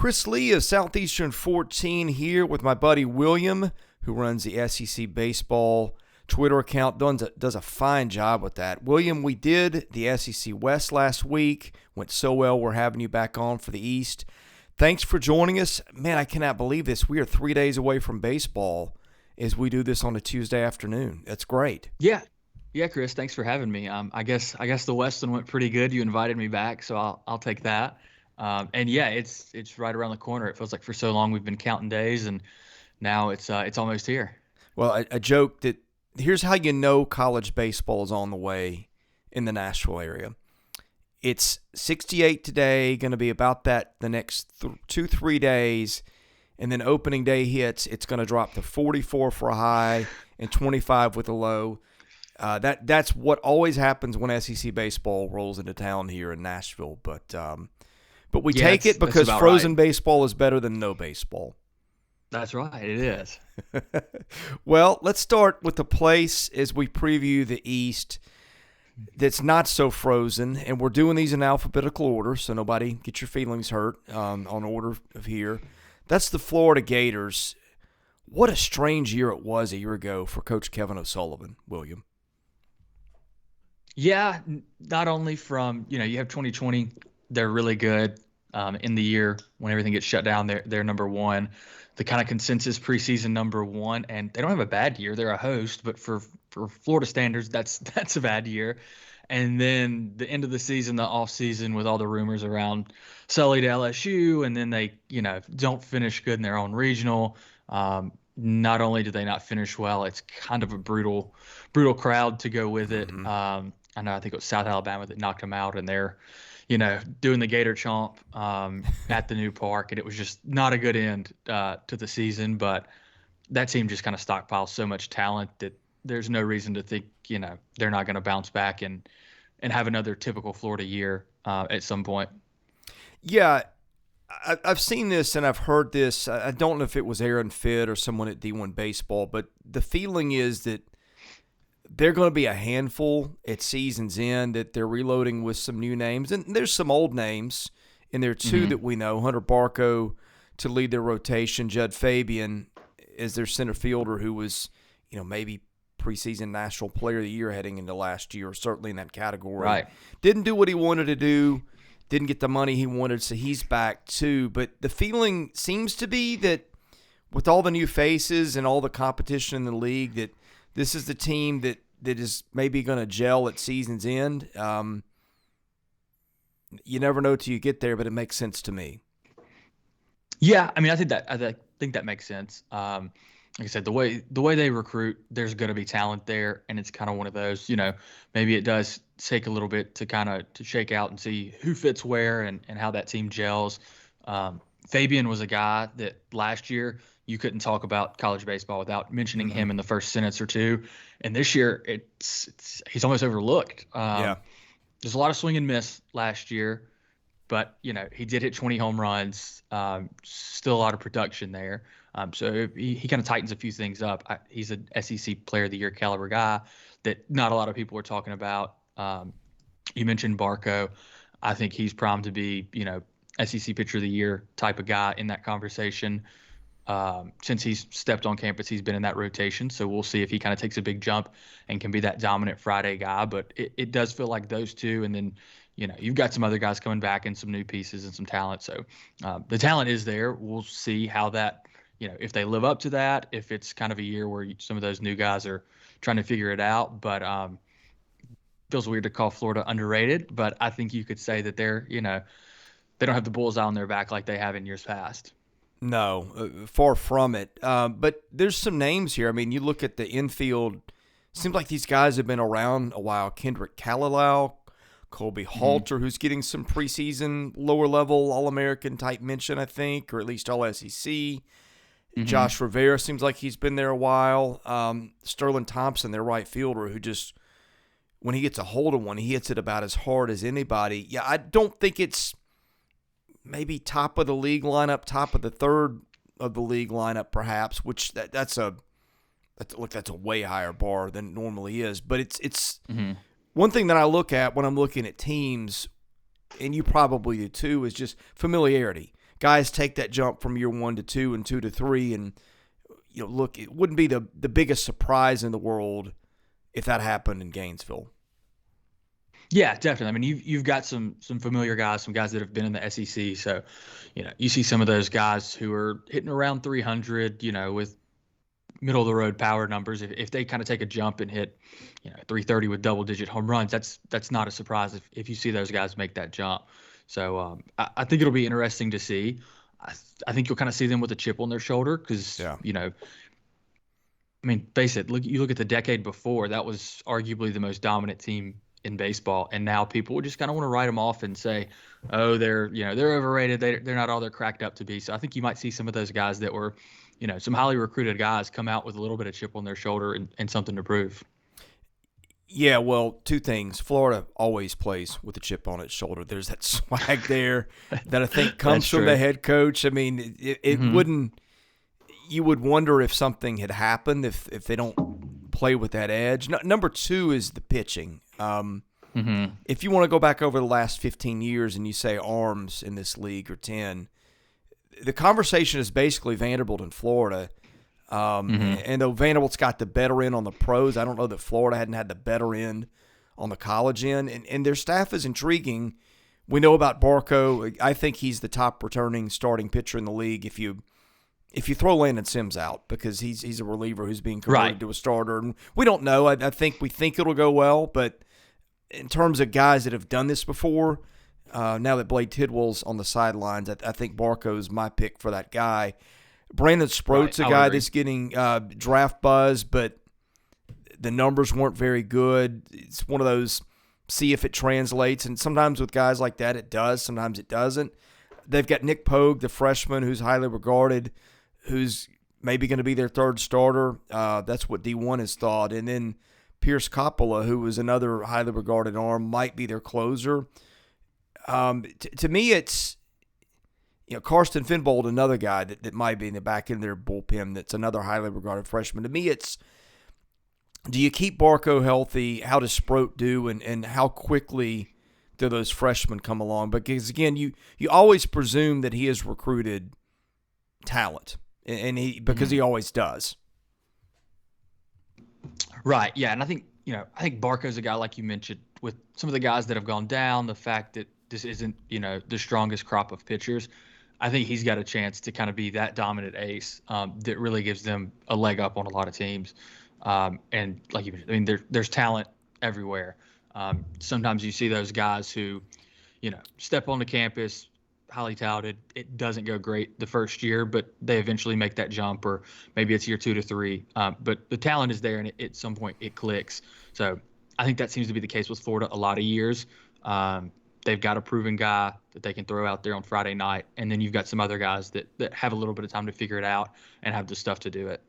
Chris Lee of Southeastern 14 here with my buddy William, who runs the SEC Baseball Twitter account, does a fine job with that. William, we did the SEC West last week. Went so well, we're having you back on for the East. Thanks for joining us. Man, I cannot believe this. We are 3 days away from baseball as we do this on a Tuesday afternoon. That's great. Yeah, Chris, thanks for having me. I guess the West one went pretty good. You invited me back, so I'll take that. And yeah, it's right around the corner. It feels like for so long we've been counting days, and now it's almost here. Well, I joke that here's how you know college baseball is on the way in the Nashville area. It's 68 today, going to be about that the next 2-3 days, and then opening day hits, it's going to drop to 44 for a high and 25 with a low. That's what always happens when SEC baseball rolls into town here in Nashville. But we take it because frozen baseball is better than no baseball. That's right, it is. Well, let's start with the place as we preview the East that's not so frozen, and we're doing these in alphabetical order, so nobody get your feelings hurt on order of here. That's the Florida Gators. What a strange year it was a year ago for Coach Kevin O'Sullivan, William. Yeah, not only from, you have 2020, they're really good in the year when everything gets shut down. They're number one, the kind of consensus preseason number one, and they don't have a bad year. They're a host, but for Florida standards, that's a bad year. And then the end of the season, the off season, with all the rumors around Sully to LSU, and then they, don't finish good in their own regional. Not only do they not finish well, it's kind of a brutal crowd to go with it. Mm-hmm. I think it was South Alabama that knocked them out, and they're, doing the Gator chomp at the new park, and it was just not a good end to the season. But that team just kind of stockpiles so much talent that there's no reason to think, they're not going to bounce back and have another typical Florida year at some point. Yeah, I've seen this and I've heard this. I don't know if it was Aaron Fitt or someone at D1 Baseball, but the feeling is that they're going to be a handful at season's end, that they're reloading with some new names. And there's some old names in there, too, mm-hmm. that we know. Hunter Barco to lead their rotation. Judd Fabian is their center fielder, who was, maybe preseason National Player of the Year heading into last year, certainly in that category. Right. Didn't do what he wanted to do. Didn't get the money he wanted, so he's back, too. But the feeling seems to be that with all the new faces and all the competition in the league, that this is the team that is maybe going to gel at season's end. You never know till you get there, but it makes sense to me. Yeah, I think that makes sense. Like I said, the way they recruit, there's going to be talent there, and it's kind of one of those. Maybe it does take a little bit to shake out and see who fits where and how that team gels. Fabian was a guy that last year you couldn't talk about college baseball without mentioning him in the first sentence or two. And this year, he's almost overlooked. There's a lot of swing and miss last year, but, he did hit 20 home runs, still a lot of production there. So he kind of tightens a few things up. He's an SEC Player of the Year caliber guy that not a lot of people are talking about. You mentioned Barco. I think he's primed to be, SEC Pitcher of the Year type of guy in that conversation. Since he's stepped on campus, he's been in that rotation. So we'll see if he kind of takes a big jump and can be that dominant Friday guy. But it does feel like those two. And then, you've got some other guys coming back and some new pieces and some talent. So the talent is there. We'll see how that, if they live up to that, if it's kind of a year where some of those new guys are trying to figure it out. But feels weird to call Florida underrated. But I think you could say that they're, they don't have the bullseye on their back like they have in years past. No, far from it. But there's some names here. You look at the infield. Seems like these guys have been around a while. Kendrick Calilau, Colby Halter, who's getting some preseason lower-level All-American type mention, I think, or at least All-SEC. Mm-hmm. Josh Rivera seems like he's been there a while. Sterling Thompson, their right fielder, who just, when he gets a hold of one, he hits it about as hard as anybody. Yeah, I don't think it's maybe top of the league lineup, top of the third of the league lineup, perhaps. Which that's a way higher bar than it normally is. But it's one thing that I look at when I'm looking at teams, and you probably do too, is just familiarity. guys take that jump from year 1 to 2 and 2 to 3, and look, it wouldn't be the biggest surprise in the world if that happened in Gainesville. Yeah, definitely. I mean, you've got some familiar guys, some guys that have been in the SEC. So, you see some of those guys who are hitting around 300, with middle of the road power numbers. If they kind of take a jump and hit, 330 with double digit home runs, that's not a surprise if you see those guys make that jump. So I think it'll be interesting to see. I think you'll kind of see them with a chip on their shoulder because, I mean, face it, you look at the decade before, that was arguably the most dominant team in baseball, and now people just kind of want to write them off and say, oh, they're overrated, they're not all they're cracked up to be. So I think you might see some of those guys that were, some highly recruited guys come out with a little bit of chip on their shoulder and something to prove. Yeah, well, two things. Florida always plays with a chip on its shoulder. There's that swag there that I think comes from the head coach. I mean, it wouldn't – you would wonder if something had happened if they don't play with that edge. Number two is the pitching. If you want to go back over the last 15 years and you say arms in this league or 10, the conversation is basically Vanderbilt and Florida. And though Vanderbilt's got the better end on the pros, I don't know that Florida hadn't had the better end on the college end. And their staff is intriguing. We know about Barco. I think he's the top returning starting pitcher in the league if you throw Landon Sims out, because he's a reliever who's being converted to a starter. And we don't know. I think we think it'll go well, but in terms of guys that have done this before, now that Blade Tidwell's on the sidelines, I think Barco's my pick for that guy. Brandon Sproat's a guy that's getting draft buzz, but the numbers weren't very good. It's one of those see if it translates, and sometimes with guys like that it does, sometimes it doesn't. They've got Nick Pogue, the freshman, who's highly regarded, who's maybe going to be their third starter. That's what D1 has thought. And then Pierce Coppola, who was another highly regarded arm, might be their closer. To me, it's Karsten Finbold, another guy that might be in the back end of their bullpen that's another highly regarded freshman. To me, it's do you keep Barco healthy? How does Sproat do? And how quickly do those freshmen come along? Because, again, you always presume that he has recruited talent, and because he always does. Right, yeah, and I think Barco's a guy, like you mentioned, with some of the guys that have gone down, the fact that this isn't, the strongest crop of pitchers, I think he's got a chance to kind of be that dominant ace that really gives them a leg up on a lot of teams. And like you mentioned, I mean, there's talent everywhere. Sometimes you see those guys who, step onto campus, highly touted. It doesn't go great the first year, but they eventually make that jump, or maybe it's year 2 to 3. But the talent is there, and at some point it clicks. So I think that seems to be the case with Florida a lot of years. They've got a proven guy that they can throw out there on Friday night, and then you've got some other guys that have a little bit of time to figure it out and have the stuff to do it.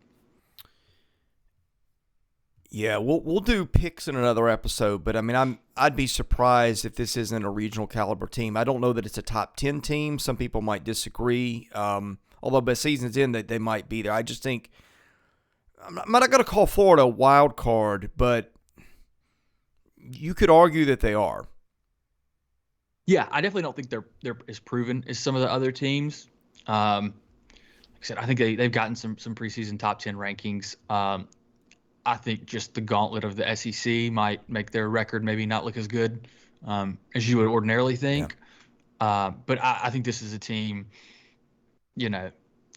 Yeah, we'll do picks in another episode, but I mean, I'd be surprised if this isn't a regional caliber team. I don't know that it's a top 10 team. Some people might disagree. Although by season's end, they might be there. I just think I'm not going to call Florida a wild card, but you could argue that they are. Yeah, I definitely don't think they're as proven as some of the other teams. Like I said, I think they've gotten some preseason top 10 rankings. I think just the gauntlet of the SEC might make their record maybe not look as good as you would ordinarily think. Yeah. But I think this is a team,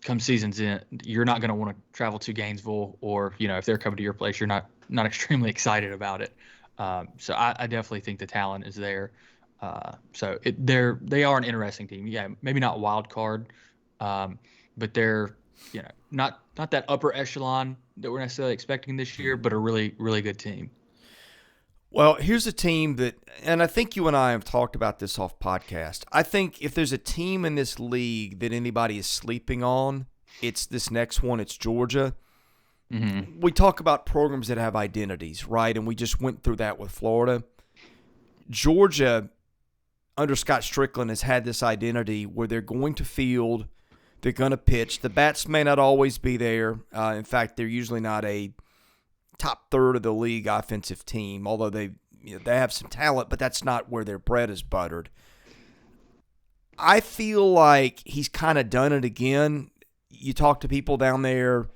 come season's end, you're not going to want to travel to Gainesville, or, if they're coming to your place, you're not extremely excited about it. So I definitely think the talent is there. So they are an interesting team. Yeah, maybe not wild card, but they're not that upper echelon that we're necessarily expecting this year, but a really, really good team. Well, here's a team that, and I think you and I have talked about this off podcast. I think if there's a team in this league that anybody is sleeping on, it's this next one. It's Georgia. Mm-hmm. We talk about programs that have identities, right? And we just went through that with Florida. Georgia, under Scott Strickland, has had this identity where they're going to field, they're going to pitch. The bats may not always be there. In fact, they're usually not a top third of the league offensive team, although they have some talent, but that's not where their bread is buttered. I feel like he's kind of done it again. You talk to people down there,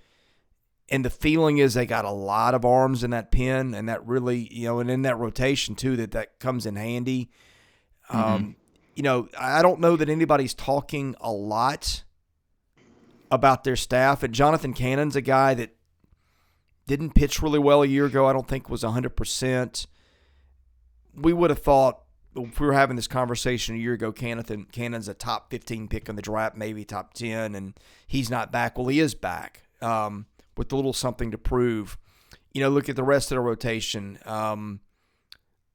and the feeling is they got a lot of arms in that pen, and that really, and in that rotation too, that comes in handy. I don't know that anybody's talking a lot about their staff. And Jonathan Cannon's a guy that didn't pitch really well a year ago. I don't think was 100%. We would have thought, if we were having this conversation a year ago, Cannon's a top 15 pick in the draft, maybe top 10, and he's not back. Well, he is back with a little something to prove. Look at the rest of the rotation.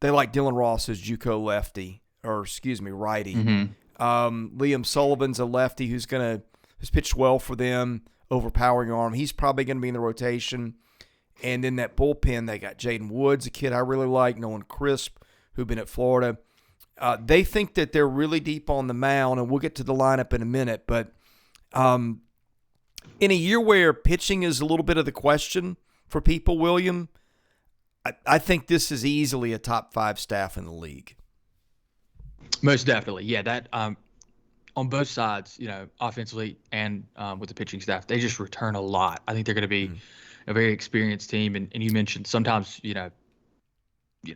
They like Dylan Ross as JUCO lefty, righty. Liam Sullivan's a lefty who's pitched well for them, overpowering arm. He's probably going to be in the rotation. And then that bullpen, they got Jaden Woods, a kid I really like, Nolan Crisp, who've been at Florida. They think that they're really deep on the mound, and we'll get to the lineup in a minute. But in a year where pitching is a little bit of the question for people, William, I think this is easily a top 5 staff in the league. Most definitely. Yeah, that on both sides, offensively and with the pitching staff, they just return a lot. I think they're going to be a very experienced team. And you mentioned sometimes,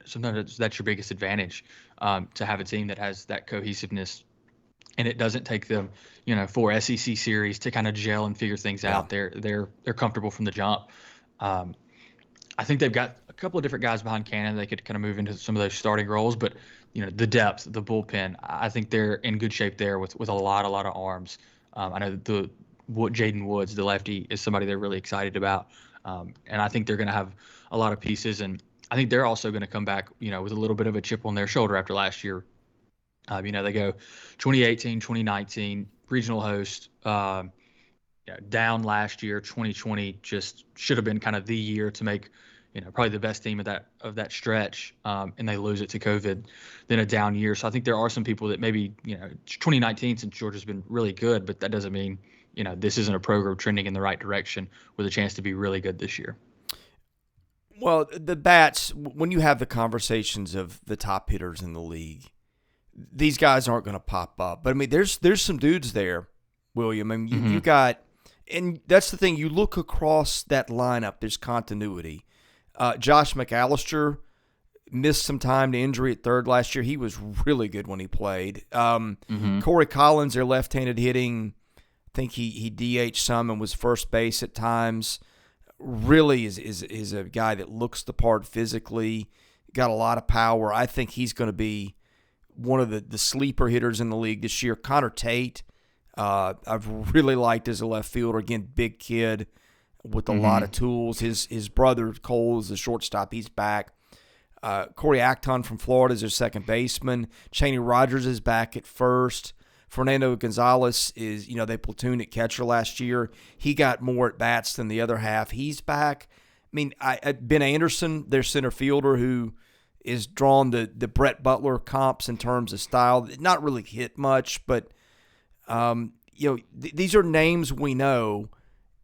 sometimes that's your biggest advantage, to have a team that has that cohesiveness, and it doesn't take them, 4 SEC series to kind of gel and figure things out. They're comfortable from the jump. I think they've got a couple of different guys behind Cannon. They could kind of move into some of those starting roles, but the depth, the bullpen, I think they're in good shape there with a lot of arms. I know Jaden Woods, the lefty, is somebody they're really excited about. And I think they're going to have a lot of pieces, and I think they're also going to come back, with a little bit of a chip on their shoulder after last year. They go 2018, 2019, regional host, down last year. 2020 just should have been kind of the year to make, probably the best team of that stretch, and they lose it to COVID, then a down year. So I think there are some people that maybe, 2019, since Georgia's been really good, but that doesn't mean, this isn't a program trending in the right direction with a chance to be really good this year. Well, the bats, when you have the conversations of the top hitters in the league, these guys aren't going to pop up. But, I mean, there's some dudes there, William. I mean, you got – and that's the thing. You look across that lineup, there's continuity. Josh McAllister missed some time to injury at third last year. He was really good when he played. Corey Collins, their left-handed hitting, I think he DH'd some and was first base at times. Really is a guy that looks the part physically, got a lot of power. I think he's going to be one of the sleeper hitters in the league this year. Connor Tate, I've really liked as a left fielder. Again, big kid with a lot of tools. His brother Cole is the shortstop. He's back. Corey Acton from Florida is their second baseman. Chaney Rogers is back at first. Fernando Gonzalez is, they platooned at catcher last year. He got more at bats than the other half. He's back. I mean, Ben Anderson, their center fielder, who is drawn the Brett Butler comps in terms of style. Not really hit much, but these are names we know.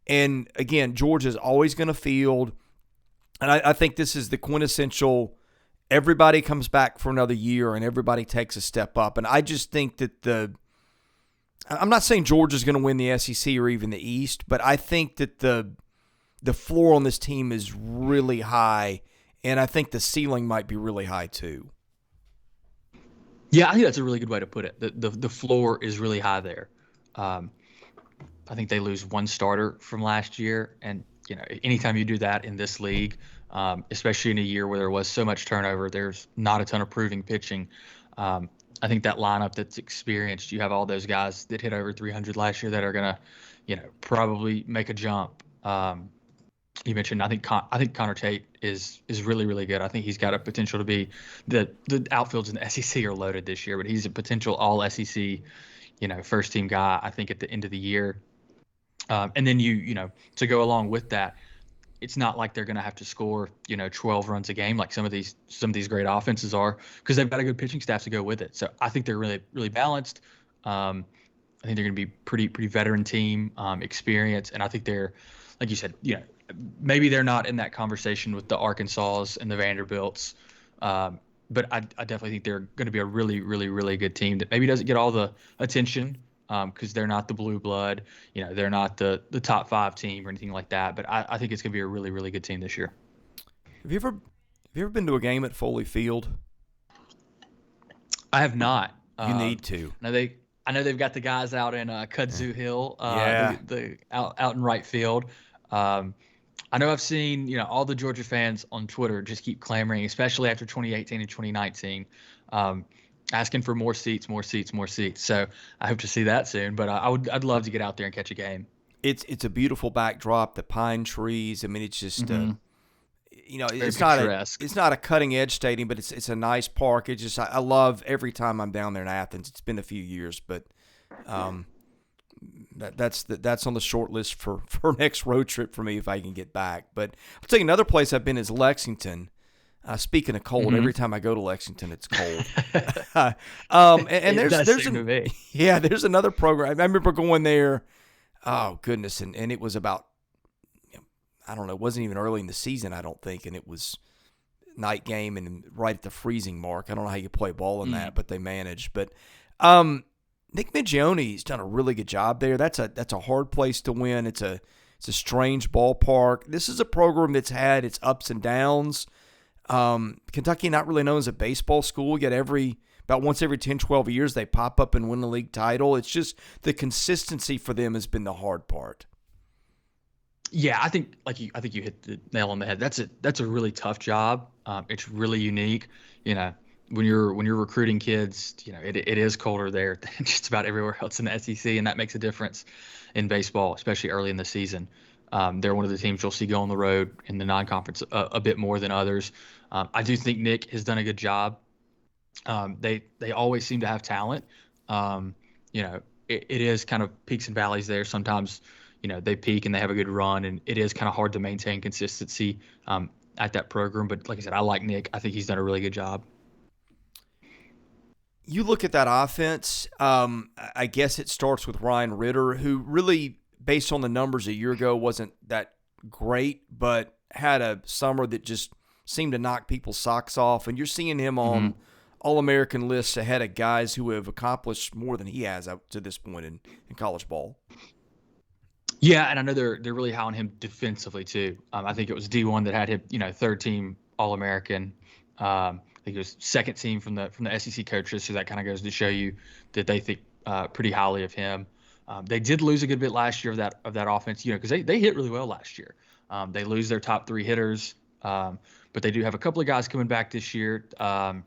And again, Georgia's always going to field. And I think this is the quintessential. Everybody comes back for another year, and everybody takes a step up. And I just think that I'm not saying Georgia's going to win the SEC or even the East, but I think that the floor on this team is really high, and I think the ceiling might be really high too. Yeah, I think that's a really good way to put it. The floor is really high there. I think they lose one starter from last year, and anytime you do that in this league, especially in a year where there was so much turnover, there's not a ton of proving pitching. I think that lineup that's experienced, you have all those guys that hit over 300 last year that are gonna, probably make a jump. You mentioned, I think Connor Tate is really, really good. I think he's got a potential to be the outfields in the SEC are loaded this year, but he's a potential all SEC, first team guy, I think, at the end of the year. And then to go along with that, it's not like they're going to have to score, 12 runs a game like some of these great offenses are, because they've got a good pitching staff to go with it. So I think they're really, really balanced. I think they're going to be pretty veteran team, experience, and I think they're, like you said, maybe they're not in that conversation with the Arkansas and the Vanderbilts, but I definitely think they're going to be a really, really, really good team that maybe doesn't get all the attention because they're not the blue blood. They're not the top five team or anything like that. But I think it's going to be a really, really good team this year. Have you ever been to a game at Foley Field? I have not. You need to. I know they've got the guys out in Kudzu Hill, Yeah. the out in right field. I know I've seen all the Georgia fans on Twitter just keep clamoring, especially after 2018 and 2019, asking for more seats, more seats, more seats. So I hope to see that soon. But I'd love to get out there and catch a game. It's a beautiful backdrop, the pine trees. I mean, it's just Very it's not a cutting edge stadium, but it's a nice park. It's just I love every time I'm down there in Athens. It's been a few years, but that's on the short list for next road trip for me if I can get back. But I'll tell you another place I've been is Lexington. Speaking of cold, every time I go to Lexington, it's cold. And there's another program. I remember going there. Oh goodness, and it was about, I don't know, it wasn't even early in the season, I don't think, and it was night game and right at the freezing mark. I don't know how you play ball in that, but they managed. But Nick Migione's done a really good job there. That's a hard place to win. It's a strange ballpark. This is a program that's had its ups and downs. Kentucky not really known as a baseball school, yet about once every 10, 12 years they pop up and win a league title. It's just the consistency for them has been the hard part. Yeah, I think you hit the nail on the head. That's a really tough job. It's really unique. When you're recruiting kids, it is colder there than just about everywhere else in the SEC, and that makes a difference in baseball, especially early in the season. They're one of the teams you'll see go on the road in the non-conference a bit more than others. I do think Nick has done a good job. They always seem to have talent. It is kind of peaks and valleys there. Sometimes they peak and they have a good run, and it is kind of hard to maintain consistency at that program. But like I said, I like Nick. I think he's done a really good job. You look at that offense, I guess it starts with Ryan Ritter, who really, based on the numbers a year ago, wasn't that great, but had a summer that just seemed to knock people's socks off. And you're seeing him on All-American lists ahead of guys who have accomplished more than he has up to this point in college ball. Yeah, and I know they're really high on him defensively too. I think it was D1 that had him, third team All-American. I think it was second team from the SEC coaches, so that kind of goes to show you that they think pretty highly of him. They did lose a good bit last year of that offense, because they hit really well last year. They lose their top three hitters, but they do have a couple of guys coming back this year. I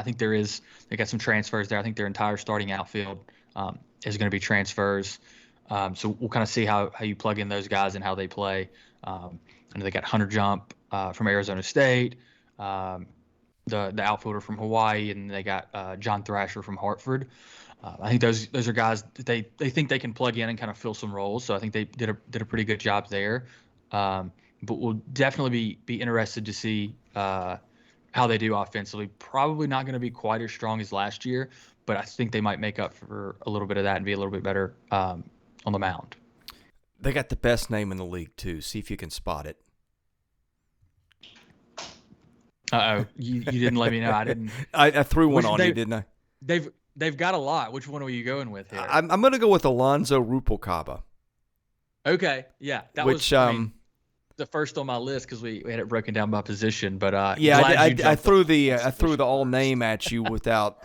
think they got some transfers there. I think their entire starting outfield is going to be transfers. So we'll kind of see how you plug in those guys and how they play. I know they got Hunter Jump from Arizona State, the outfielder from Hawaii, and they got John Thrasher from Hartford. I think those are guys that they think they can plug in and kind of fill some roles. So I think they did a pretty good job there. But we'll definitely be interested to see how they do offensively. Probably not going to be quite as strong as last year, but I think they might make up for a little bit of that and be a little bit better on the mound. They got the best name in the league too. See if you can spot it. Uh-oh, you didn't let me know. I didn't. I threw one on you, didn't I? They've got a lot. Which one are you going with here? I'm going to go with Alonzo Rubalcaba. Okay, yeah, that was the first on my list because we had it broken down by position. But I threw the all name at you without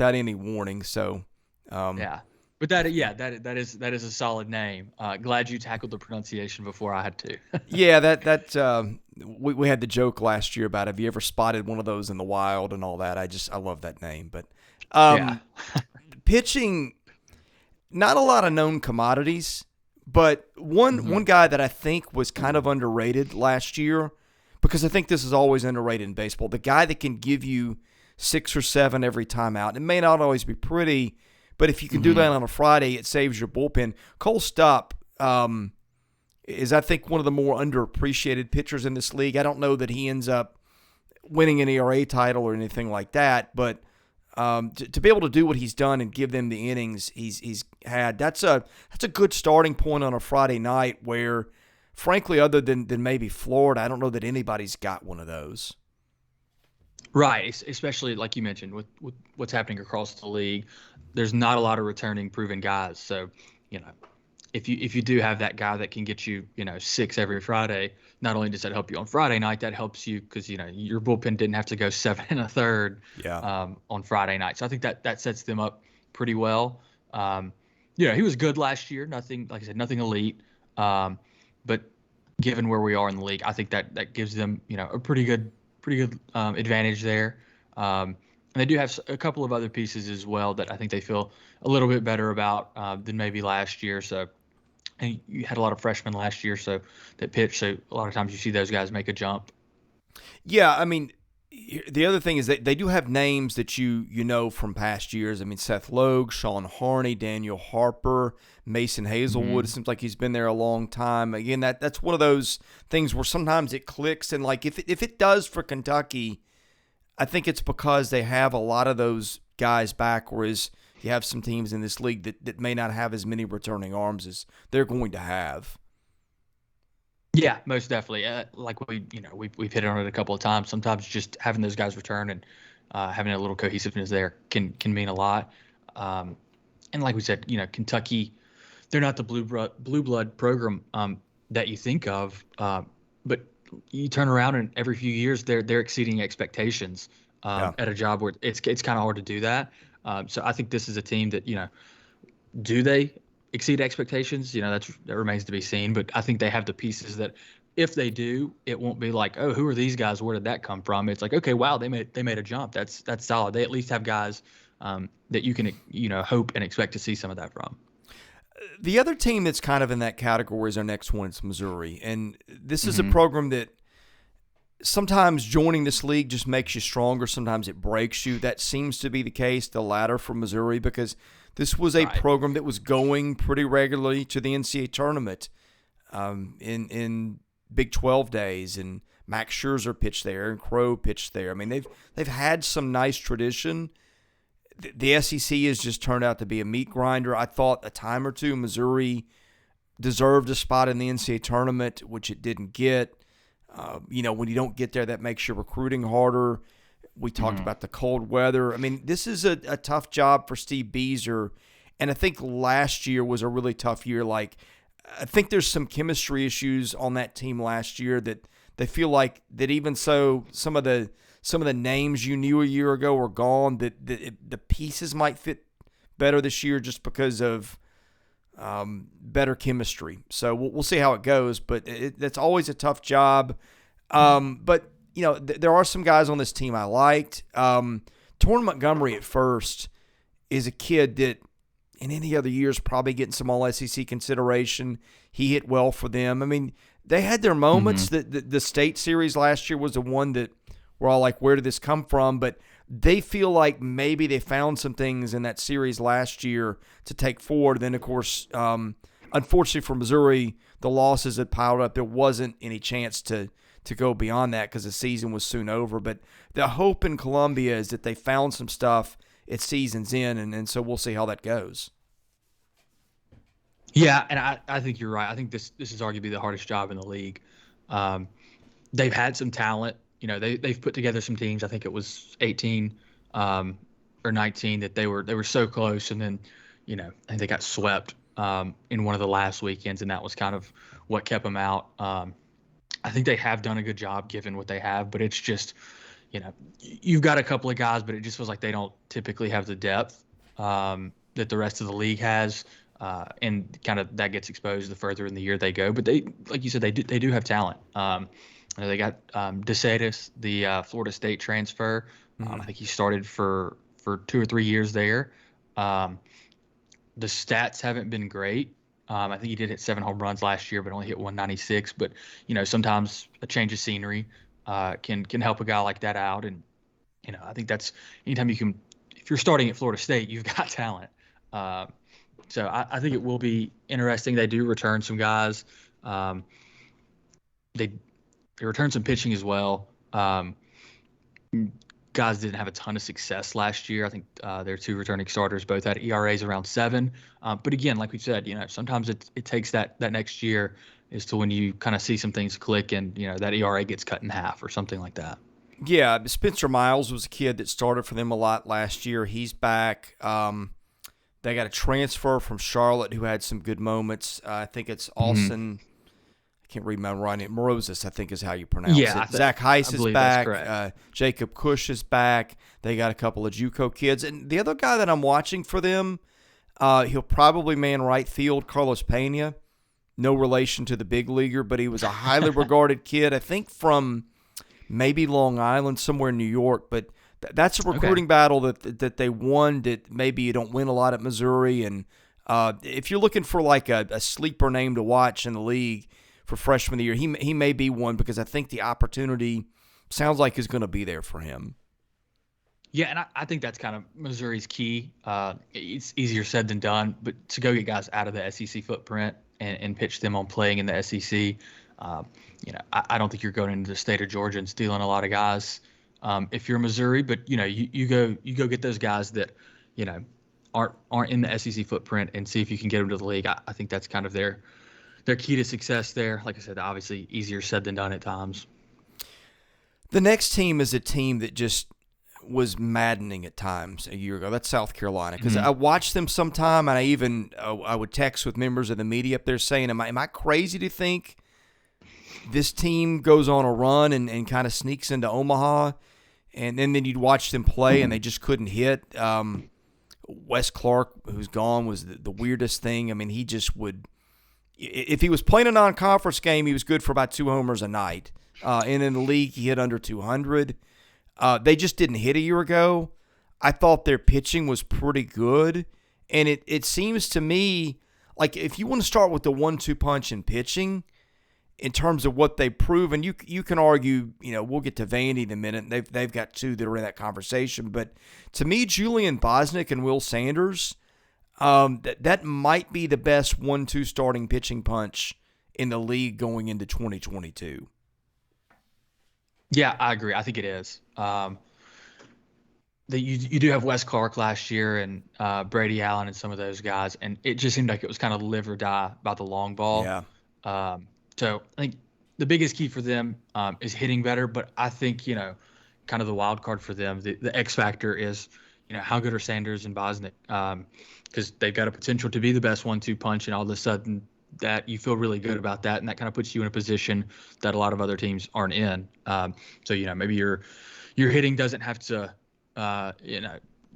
any warning. So yeah. But that is a solid name. Glad you tackled the pronunciation before I had to. Yeah, we had the joke last year about have you ever spotted one of those in the wild and all that. I love that name. But pitching, not a lot of known commodities, but one guy that I think was kind of underrated last year, because I think this is always underrated in baseball. The guy that can give you 6 or 7 every time out. It may not always be pretty, but if you can do that on a Friday, it saves your bullpen. Cole Stupp is, I think, one of the more underappreciated pitchers in this league. I don't know that he ends up winning an ERA title or anything like that, but to be able to do what he's done and give them the innings he's had, that's a good starting point on a Friday night where, frankly, other than maybe Florida, I don't know that anybody's got one of those. Right, especially like you mentioned with what's happening across the league. There's not a lot of returning proven guys. So, you know, if you do have that guy that can get you, six every Friday, not only does that help you on Friday night, that helps you because your bullpen didn't have to go seven and a third Yeah. on Friday night. So I think that sets them up pretty well. Um, he was good last year. Nothing, like I said, nothing elite. But given where we are in the league, I think that gives them a pretty good advantage there. And they do have a couple of other pieces as well that I think they feel a little bit better about than maybe last year. So, and you had a lot of freshmen last year, so that pitch. So a lot of times you see those guys make a jump. Yeah, I mean, the other thing is that they do have names that you know from past years. I mean, Seth Logue, Sean Harney, Daniel Harper, Mason Hazelwood. It seems like he's been there a long time. Again, that's one of those things where sometimes it clicks, and like if it does for Kentucky, I think it's because they have a lot of those guys back, whereas you have some teams in this league that may not have as many returning arms as they're going to have. Yeah, most definitely. Like we've hit on it a couple of times. Sometimes just having those guys return and having a little cohesiveness there can mean a lot. And like we said, Kentucky, they're not the blue blood program that you think of, but you turn around and every few years they're exceeding expectations Yeah. at a job where it's kind of hard to do that. So I think this is a team that do they exceed expectations? That remains to be seen. But I think they have the pieces that, if they do, it won't be like, oh, who are these guys? Where did that come from? It's like, okay, wow, they made a jump. That's solid. They at least have guys that you can hope and expect to see some of that from. The other team that's kind of in that category is our next one. It's Missouri, and this is a program that sometimes joining this league just makes you stronger. Sometimes it breaks you. That seems to be the case, the latter for Missouri, because this was a program that was going pretty regularly to the NCAA tournament in Big 12 days, and Max Scherzer pitched there and Crow pitched there. I mean, they've had some nice tradition. The SEC has just turned out to be a meat grinder. I thought a time or two Missouri deserved a spot in the NCAA tournament, which it didn't get. When you don't get there, that makes your recruiting harder. We talked about the cold weather. I mean, this is a tough job for Steve Beazer, and I think last year was a really tough year. Like, I think there's some chemistry issues on that team last year that they feel like that even so some of the names you knew a year ago are gone, that the pieces might fit better this year just because of better chemistry. So we'll see how it goes, but that's always a tough job. But there are some guys on this team I liked. Torrin Montgomery at first is a kid that in any other years probably getting some All-SEC consideration. He hit well for them. I mean, they had their moments. The state series last year was the one that we're all like, where did this come from? But they feel like maybe they found some things in that series last year to take forward. Then, of course, unfortunately for Missouri, the losses had piled up. There wasn't any chance to go beyond that because the season was soon over. But the hope in Columbia is that they found some stuff at season's end, and so we'll see how that goes. Yeah, and I think you're right. I think this is arguably the hardest job in the league. They've had some talent. They've put together some teams. I think it was 18 or 19 that they were so close, and then I think they got swept in one of the last weekends, and that was kind of what kept them out. I think they have done a good job given what they have, but it's just you've got a couple of guys, but it just feels like they don't typically have the depth that the rest of the league has, and kind of that gets exposed the further in the year they go. But they, like you said, they do have talent. They got DeSantis, the Florida State transfer. I think he started for 2 or 3 years there. The stats haven't been great. I think he did hit 7 home runs last year, but only hit 196. But sometimes a change of scenery can help a guy like that out. And I think that's anytime you can. If you're starting at Florida State, you've got talent. So I think it will be interesting. They do return some guys. They return some pitching as well. Guys didn't have a ton of success last year. I think their 2 returning starters both had ERAs around 7. But again, like we said, sometimes it takes that next year as to when you kind of see some things click and, that ERA gets cut in half or something like that. Yeah, Spencer Miles was a kid that started for them a lot last year. He's back. They got a transfer from Charlotte who had some good moments. I think it's Mhm. Austin. I can't read my writing. Morosis, I think is how you pronounce Yeah, it. Zach Heiss I is believe that's back. correct. Jacob Cush is back. They got a couple of JUCO kids. And the other guy that I'm watching for them, he'll probably man right field, Carlos Pena. No relation to the big leaguer, but he was a highly regarded kid, I think from maybe Long Island, somewhere in New York. But that's a Okay. recruiting battle that they won that maybe you don't win a lot at Missouri. And if you're looking for like a sleeper name to watch in the league for freshman of the year, he may be one because I think the opportunity sounds like is going to be there for him. Yeah, and I think that's kind of Missouri's key. It's easier said than done, but to go get guys out of the SEC footprint and pitch them on playing in the SEC, I don't think you're going into the state of Georgia and stealing a lot of guys if you're Missouri. But you go get those guys that you know aren't in the SEC footprint and see if you can get them to the league. I think that's kind of their key to success there. Like I said, obviously easier said than done at times. The next team is a team that just was maddening at times a year ago. That's South Carolina because Mhm. I watched them sometime, and I would text with members of the media up there saying, "Am I crazy to think this team goes on a run and kind of sneaks into Omaha?" And then you'd watch them play, and they just couldn't hit. Wes Clark, who's gone, was the weirdest thing. I mean, he just would. If he was playing a non-conference game, he was good for about 2 homers a night. And in the league, he hit under 200. They just didn't hit a year ago. I thought their pitching was pretty good. And it seems to me like if you want to start with the 1-2 punch in pitching, in terms of what they've proven, you can argue, we'll get to Vandy in a minute. They've got two that are in that conversation. But to me, Julian Bosnick and Will Sanders, that might be the best 1-2 starting pitching punch in the league going into 2022. Yeah, I agree. I think it is. You do have Wes Clark last year and Brady Allen and some of those guys, and it just seemed like it was kind of live or die about the long ball. Yeah. So I think the biggest key for them is hitting better, but I think kind of the wild card for them, the X factor is how good are Sanders and Bosnick, because they've got a potential to be the best 1-2 punch, and all of a sudden that you feel really good about that, and that kind of puts you in a position that a lot of other teams aren't in. So maybe your hitting doesn't have to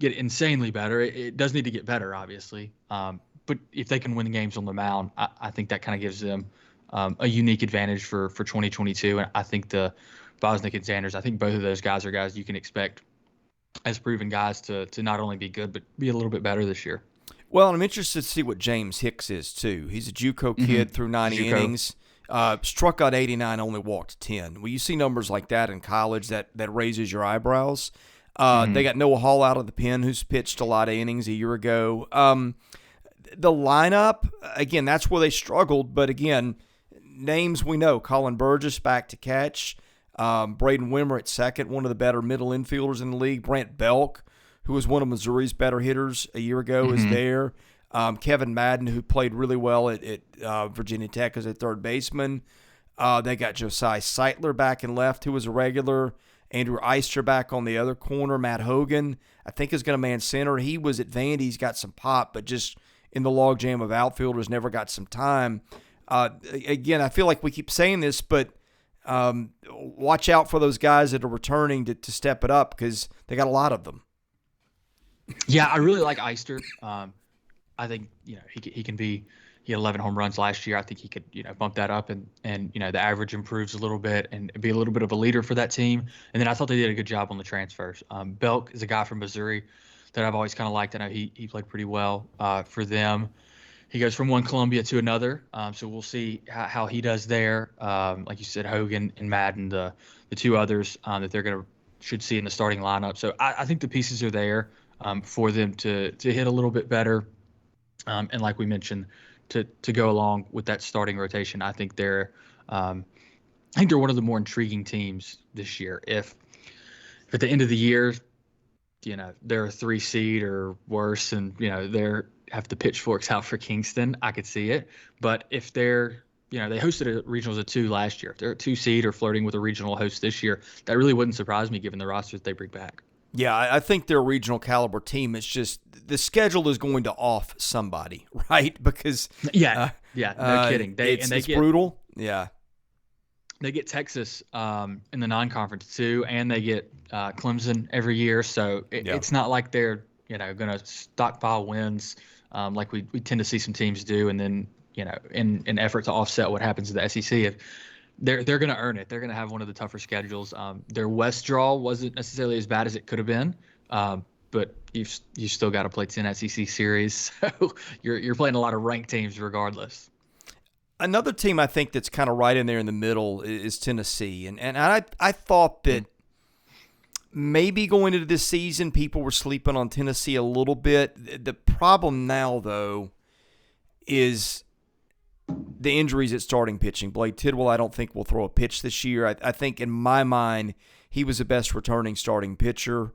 get insanely better. It does need to get better, obviously. But if they can win the games on the mound, I think that kind of gives them a unique advantage for 2022. And I think the Bosnick and Sanders, I think both of those guys are guys you can expect as proven guys to not only be good, but be a little bit better this year. Well, I'm interested to see what James Hicks is, too. He's a JUCO kid through 90 JUCO. innings. Struck out 89, only walked 10. Well, you see numbers like that in college, that raises your eyebrows. They got Noah Hall out of the pen, who's pitched a lot of innings a year ago. The lineup, again, that's where they struggled. But, again, names we know. Colin Burgess back to catch. Braden Wimmer at second, one of the better middle infielders in the league. Brant Belk, who was one of Missouri's better hitters a year ago, is there. Kevin Madden, who played really well at Virginia Tech as a third baseman. They got Josiah Seitler back in left, who was a regular. Andrew Eister back on the other corner. Matt Hogan, I think, is going to man center. He was at Vandy. He's got some pop, but just in the logjam of outfielders, never got some time. Again, I feel like we keep saying this, but watch out for those guys that are returning to step it up because they got a lot of them. Yeah, I really like Eister. I think he can be. He had 11 home runs last year. I think he could bump that up and the average improves a little bit and be a little bit of a leader for that team. And then I thought they did a good job on the transfers. Belk is a guy from Missouri that I've always kind of liked. I know he played pretty well for them. He goes from one Columbia to another, so we'll see how he does there. Like you said, Hogan and Madden, the two others that they're should see in the starting lineup. So I think the pieces are there for them to hit a little bit better. And like we mentioned, to go along with that starting rotation, I think they're one of the more intriguing teams this year. If at the end of the year, they're a 3 seed or worse, and they're have the pitchforks out for Kingston, I could see it. But if they're they hosted a regional as a 2 last year. If they're a 2 seed or flirting with a regional host this year, that really wouldn't surprise me given the roster that they bring back. Yeah, I think they're a regional caliber team. It's just the schedule is going to off somebody, right? Because no kidding. It's brutal. Yeah, they get Texas in the non-conference too, and they get Clemson every year. So it's not like they're going to stockpile wins like we tend to see some teams do, and then in an effort to offset what happens to the SEC. If they're going to earn it. They're going to have one of the tougher schedules. Their West draw wasn't necessarily as bad as it could have been, but you still got to play 10 SEC series, so you're playing a lot of ranked teams regardless. Another team I think that's kind of right in there in the middle is Tennessee, and I thought that maybe going into this season people were sleeping on Tennessee a little bit. The problem now though is the injuries at starting pitching. Blake Tidwell, I don't think will throw a pitch this year. I think in my mind he was the best returning starting pitcher.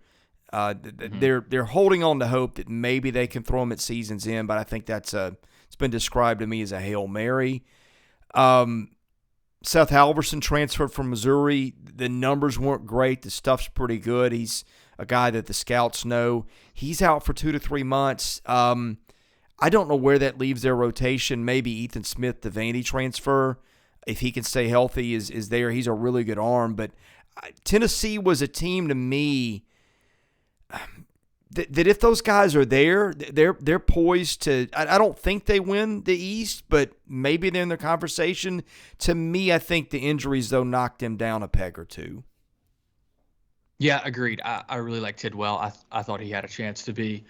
They're holding on to hope that maybe they can throw him at season's end, but I think it's been described to me as a Hail Mary. Seth Halverson transferred from Missouri. The numbers weren't great. The stuff's pretty good. He's a guy that the scouts know. He's out for 2 to 3 months. I don't know where that leaves their rotation. Maybe Ethan Smith, the Vandy transfer, if he can stay healthy, is there. He's a really good arm. But Tennessee was a team to me that if those guys are there, they're poised to. I don't think they win the East, but maybe they're in the conversation. To me, I think the injuries though knocked them down a peg or two. Yeah, agreed. I really like Tidwell. I thought he had a chance to be.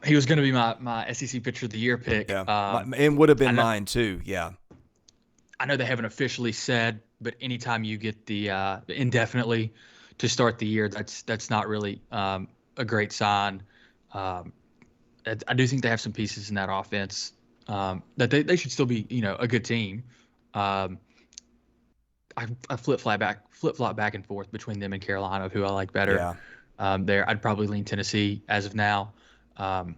He was going to be my SEC Pitcher of the Year pick. Yeah, and would have been mine too. Yeah. I know they haven't officially said, but anytime you get the indefinitely to start the year, that's not really a great sign. I do think they have some pieces in that offense that they should still be a good team. I flip-flop back and forth between them and Carolina of who I like better. Yeah. There, I'd probably lean Tennessee as of now. But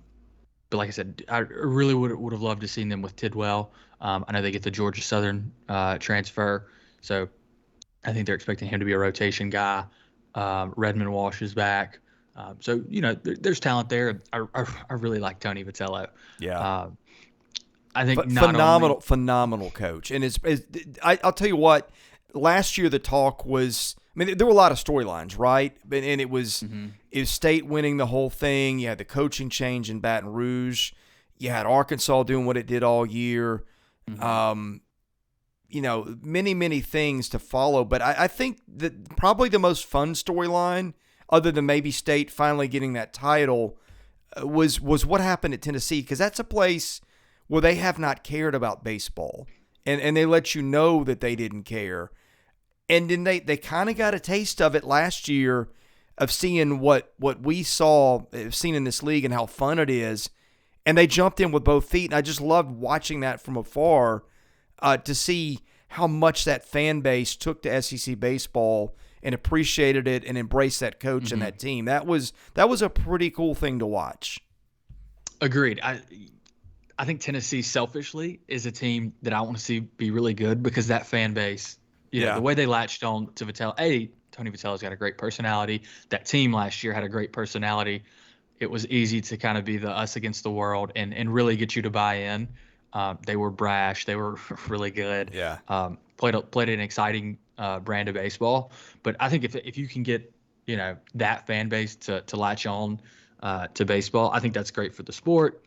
like I said, I really would have loved to seen them with Tidwell. I know they get the Georgia Southern transfer, so I think they're expecting him to be a rotation guy. Redmond Walsh is back. So there's talent there. I really like Tony Vitello. Yeah. I think phenomenal coach. And I'll tell you what, last year the talk was, I mean, there were a lot of storylines, right? And it was State winning the whole thing. You had the coaching change in Baton Rouge. You had Arkansas doing what it did all year. Many, many things to follow. But I think that probably the most fun storyline, other than maybe State finally getting that title, was what happened at Tennessee, because that's a place where they have not cared about baseball, and they let you know that they didn't care. And then they kind of got a taste of it last year of seeing what we seen in this league and how fun it is, and they jumped in with both feet. And I just loved watching that from afar to see how much that fan base took to SEC baseball and appreciated it and embraced that coach and that team. That was a pretty cool thing to watch. Agreed. I think Tennessee selfishly is a team that I want to see be really good, because that fan base, the way they latched on to Vitello. Tony Vitello's got a great personality. That team last year had a great personality. It was easy to kind of be the us against the world and really get you to buy in. They were brash. They were really good. Yeah. Played an exciting brand of baseball. But I think if you can get that fan base to latch on to baseball, I think that's great for the sport.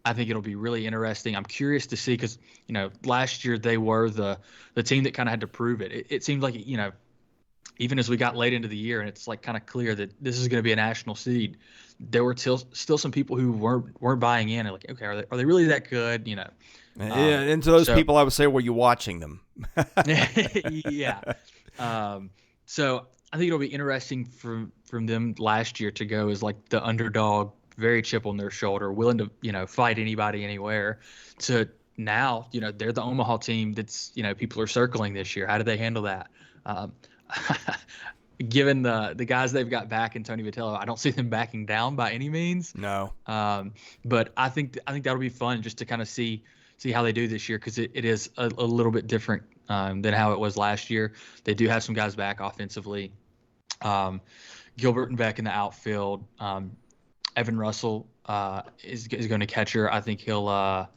I think it'll be really interesting. I'm curious to see, because last year they were the team that kind of had to prove it. It seemed like even as we got late into the year and it's like kind of clear that this is going to be a national seed, there were still some people who weren't buying in and like, okay, are they really that good? Yeah, and to those people, I would say, were you watching them? Yeah. So I think it'll be interesting from them last year to go as like the underdog, very chip on their shoulder, willing to fight anybody anywhere, to now they're the Omaha team that's people are circling this year. How do they handle that? given the guys they've got back in Tony Vitello, I don't see them backing down by any means. No. But I think that'll be fun just to kind of see how they do this year, because it is a little bit different than how it was last year. They do have some guys back offensively. Gilbert and Beck in the outfield. Evan Russell is going to catcher. I think he'll,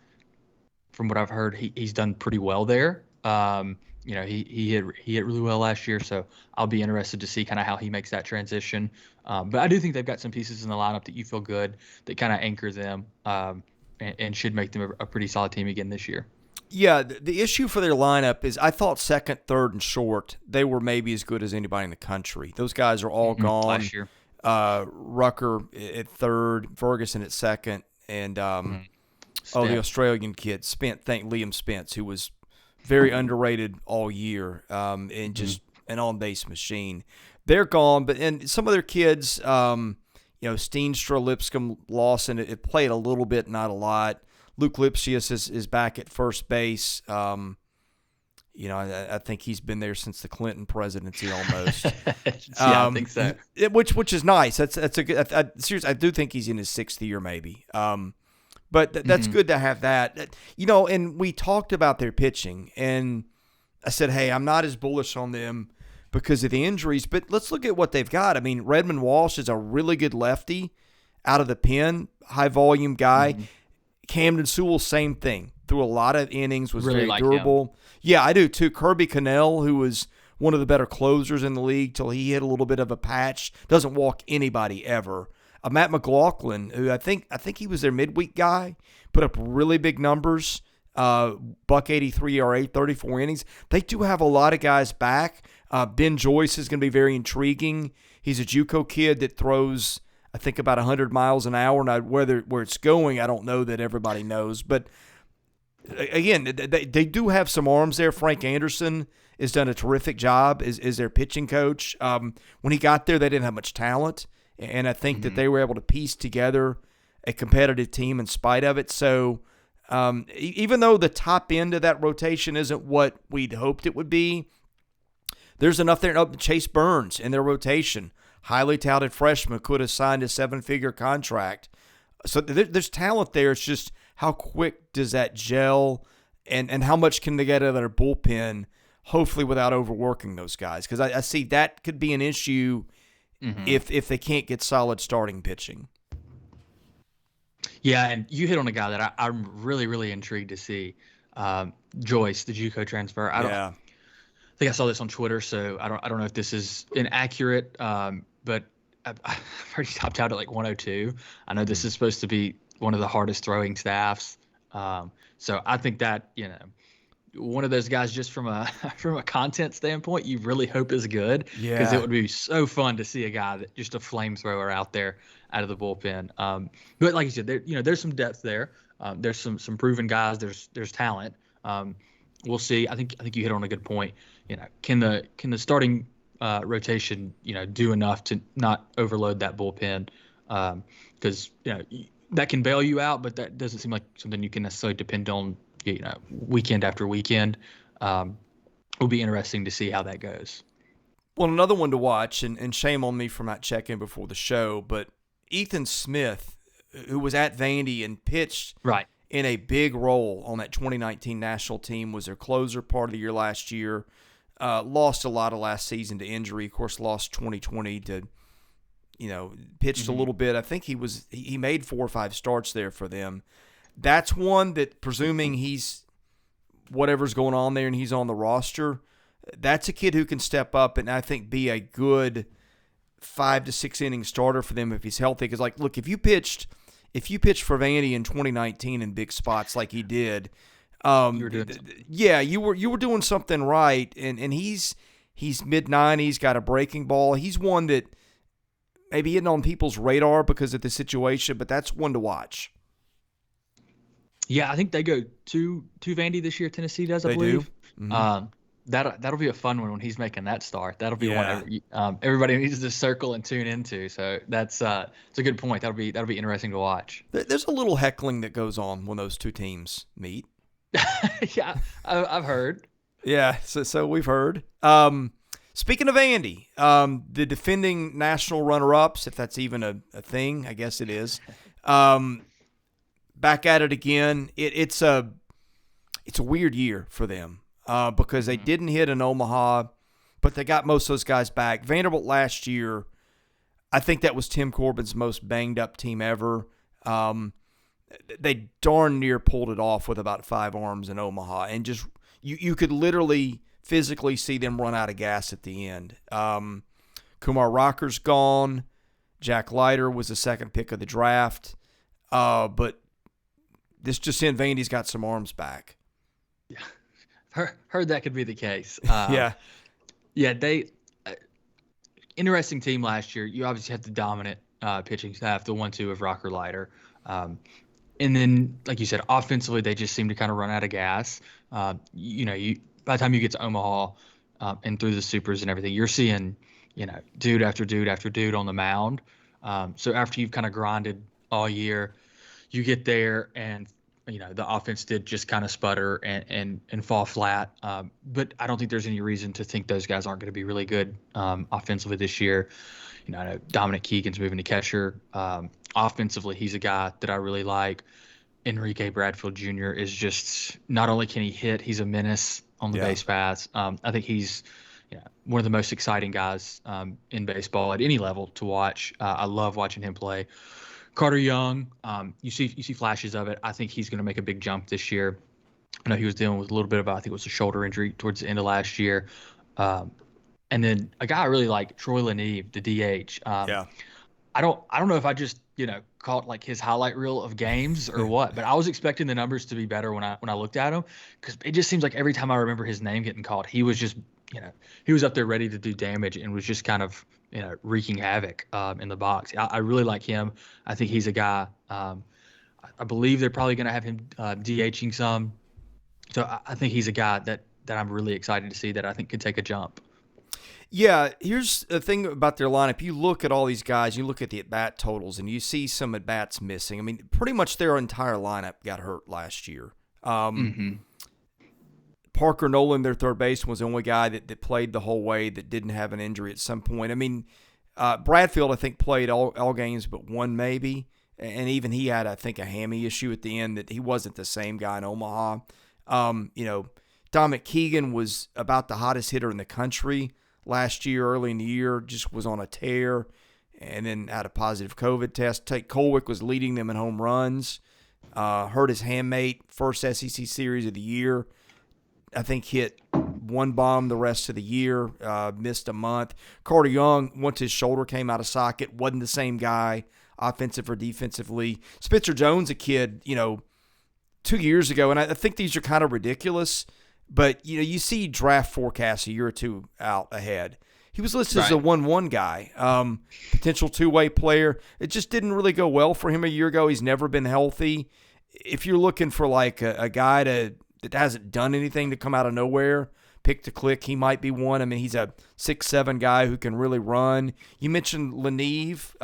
from what I've heard, he's done pretty well there. He hit really well last year, so I'll be interested to see kind of how he makes that transition. But I do think they've got some pieces in the lineup that you feel good, that kind of anchor them, and should make them a pretty solid team again this year. Yeah, the issue for their lineup is I thought second, third, and short, they were maybe as good as anybody in the country. Those guys are all gone. Last year. Rucker at third, Ferguson at second, and the Australian kid, Liam Spence, who was very underrated all year, and just an on-base machine. They're gone, and some of their kids, Steenstra, Lipscomb, Lawson, it played a little bit, not a lot. Luke Lipsius is back at first base. I think he's been there since the Clinton presidency almost. I think so. Which is nice. That's a good. Seriously, I do think he's in his sixth year, maybe. But that's good to have that. And we talked about their pitching, and I said, hey, I'm not as bullish on them because of the injuries, but let's look at what they've got. I mean, Redmond Walsh is a really good lefty out of the pen, high-volume guy. Camden Sewell, same thing. Threw a lot of innings, was really very durable. Him. Yeah, I do too. Kirby Cannell, who was one of the better closers in the league till he hit a little bit of a patch, doesn't walk anybody ever. Matt McLaughlin, who I think he was their midweek guy, put up really big numbers. $1.83 ERA, 34 innings. They do have a lot of guys back. Ben Joyce is going to be very intriguing. He's a JUCO kid that throws, I think, about 100 miles an hour. Now, where it's going, I don't know that everybody knows. But, again, they do have some arms there. Frank Anderson has done a terrific job as their pitching coach. When he got there, they didn't have much talent. And I think that they were able to piece together a competitive team in spite of it. So even though the top end of that rotation isn't what we'd hoped it would be, there's enough there. Chase Burns in their rotation, highly touted freshman, could have signed a 7-figure contract. So there's talent there. It's just how quick does that gel, and how much can they get out of their bullpen, hopefully without overworking those guys. Because I see that could be an issue if they can't get solid starting pitching. Yeah, and you hit on a guy that I'm really, really intrigued to see. Joyce, the JUCO transfer. I think I saw this on Twitter, so I don't know if this is inaccurate, but I've already topped out at like 102. I know this is supposed to be one of the hardest throwing staffs. So I think that, one of those guys, just from a content standpoint, you really hope is good, because it would be so fun to see a guy that just a flamethrower out there out of the bullpen. But like you said, there's some depth there. There's some proven guys. There's talent. We'll see. I think you hit on a good point. Can the starting rotation do enough to not overload that bullpen? Because that can bail you out, but that doesn't seem like something you can necessarily depend on weekend after weekend. It'll be interesting to see how that goes. Well, another one to watch, and shame on me for not checking before the show, but Ethan Smith, who was at Vandy and pitched in a big role on that 2019 national team, was their closer part of the year last year. Lost a lot of last season to injury. Of course, lost 2020 to, pitched a little bit. I think he made 4 or 5 starts there for them. That's one that, presuming he's whatever's going on there and he's on the roster, that's a kid who can step up and I think be a good 5 to 6 inning starter for them if he's healthy. Because, look, if you pitched for Vandy in 2019 in big spots like he did, you were doing something right. And he's mid-90s, got a breaking ball. He's one that maybe isn't on people's radar because of the situation, but that's one to watch. Yeah, I think they go to Vandy this year. Tennessee does, I believe. Do? Mm-hmm. That'll be a fun one when he's making that start. That'll be one everybody needs to circle and tune into. So it's a good point. That'll be interesting to watch. There's a little heckling that goes on when those two teams meet. Yeah, I've heard. Yeah, so we've heard. Speaking of Andy, the defending national runner-ups, if that's even a thing, I guess it is, back at it again. It's a weird year for them because they didn't hit in Omaha, but they got most of those guys back. Vanderbilt last year, I think that was Tim Corbin's most banged-up team ever. They darn near pulled it off with about 5 arms in Omaha, and just you could literally physically see them run out of gas at the end. Kumar Rocker's gone. Jack Leiter was the second pick of the draft. But this just in, Vandy's got some arms back. Yeah, heard that could be the case. Yeah. They interesting team last year. You obviously had the dominant pitching staff, the 1-2 of Rocker Leiter. And then, like you said, offensively, they just seem to kind of run out of gas. By the time you get to Omaha and through the supers and everything, you're seeing, dude after dude after dude on the mound. So after you've kind of grinded all year, you get there and, the offense did just kind of sputter and fall flat. But I don't think there's any reason to think those guys aren't going to be really good offensively this year. I know Dominic Keegan's moving to catcher. Offensively, he's a guy that I really like. Enrique Bradfield Jr. is just not only can he hit, he's a menace on the base paths. I think he's one of the most exciting guys in baseball at any level to watch. I love watching him play. Carter Young, you see flashes of it. I think he's going to make a big jump this year. I know he was dealing with a little bit of, I think it was a shoulder injury towards the end of last year. And then a guy I really like, Troy LaNeve, the DH. I don't know if I just caught like his highlight reel of games or what, but I was expecting the numbers to be better when I looked at him, because it just seems like every time I remember his name getting called, he was just he was up there ready to do damage and was just kind of wreaking havoc in the box. I really like him. I think he's a guy. I believe they're probably going to have him DHing some, so I think he's a guy that I'm really excited to see that I think could take a jump. Yeah, here's the thing about their lineup. You look at all these guys, you look at the at-bat totals, and you see some at-bats missing. I mean, pretty much their entire lineup got hurt last year. Parker Nolan, their third baseman, was the only guy that played the whole way that didn't have an injury at some point. I mean, Bradfield, I think, played all games but one maybe, and even he had, I think, a hammy issue at the end that he wasn't the same guy in Omaha. Dominic Keegan was about the hottest hitter in the country last year, early in the year, just was on a tear, and then had a positive COVID test. Tate Colwick was leading them in home runs. Hurt his handmate, first SEC series of the year. I think hit one bomb the rest of the year, missed a month. Carter Young, once his shoulder came out of socket, wasn't the same guy, offensive or defensively. Spencer Jones, a kid, 2 years ago, and I think these are kind of ridiculous, but, you see draft forecasts a year or two out ahead. He was listed as a 1-1 guy, potential two-way player. It just didn't really go well for him a year ago. He's never been healthy. If you're looking for like a guy that hasn't done anything to come out of nowhere, pick to click, he might be one. I mean, he's a 6'7" guy who can really run. You mentioned LaNeve.